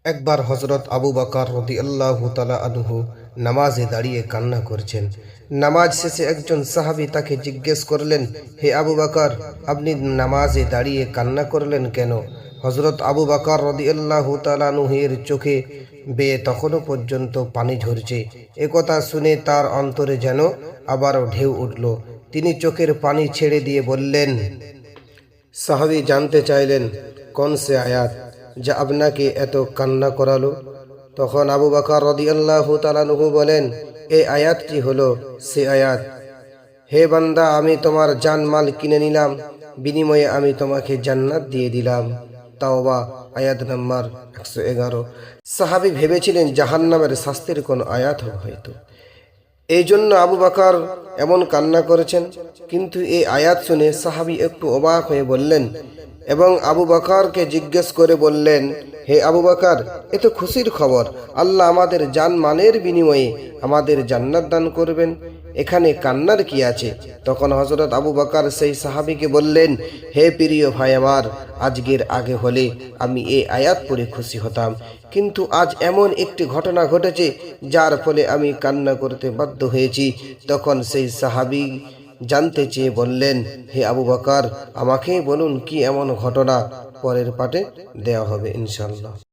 একবার হজরত আবু বকর রাদিয়াল্লাহু তাআলা আনহু নামাজে দাঁড়িয়ে কান্না করছেন। নামাজ শেষে একজন সাহাবী তাকে জিজ্ঞেস করলেন, হে আবু বকর, আপনি নামাজে দাঁড়িয়ে কান্না করলেন কেন? হজরত আবু বকর রাদিয়াল্লাহু তাআলা আনহুর চোখে বেয়ে তখনও পর্যন্ত পানি ঝরছে। একথা শুনে তার অন্তরে যেন আবারও ঢেউ উঠল। তিনি চোখের পানি ছেড়ে দিয়ে বললেন, সাহাবী জানতে চাইলেন, কোন সে আয়াত যা আপনাকে এত কান্না করালো? তখন আবু বকর রাদিয়াল্লাহু তাআলা আনহু বলেন, এই আয়াতটি হলো সে আয়াত, হে বান্দা, আমি তোমার জানমাল কিনে নিলাম, বিনিময়ে আমি তোমাকে জান্নাত দিয়ে দিলাম। তাওবা আয়াত নাম্বার 111। সাহাবী ভেবেছিলেন জাহান্নামের শাস্তির কোন আয়াত হবে হয়তো, এই জন্য আবু বকর এমন কান্না করেছেন। কিন্তু এই আয়াত শুনে সাহাবী একটু অবাক হয়ে বললেন এবং আবু বকরকে জিজ্ঞেস করে বললেন, হে আবু বকর, এ তো খুশির খবর, আল্লাহ আমাদের জানমালের বিনিময়ে আমাদের জান্নাত দান করবেন, এখানে কান্নার কি আছে? তখন হযরত আবু বকর সেই সাহাবীকে বললেন, হে প্রিয় ভাই আমার, আজকের আগে হলে আমি এই আয়াত পড়ে খুশি হতাম, কিন্তু আজ এমন একটি ঘটনা ঘটেছে যার ফলে আমি কান্না করতে বাধ্য হয়েছি। তখন সেই সাহাবী জানতে চেয়ে বললেন, হে আবু বকর, আমাকে বলুন কি এমন ঘটনা? পরের পাঠে দেওয়া হবে ইনশাআল্লাহ।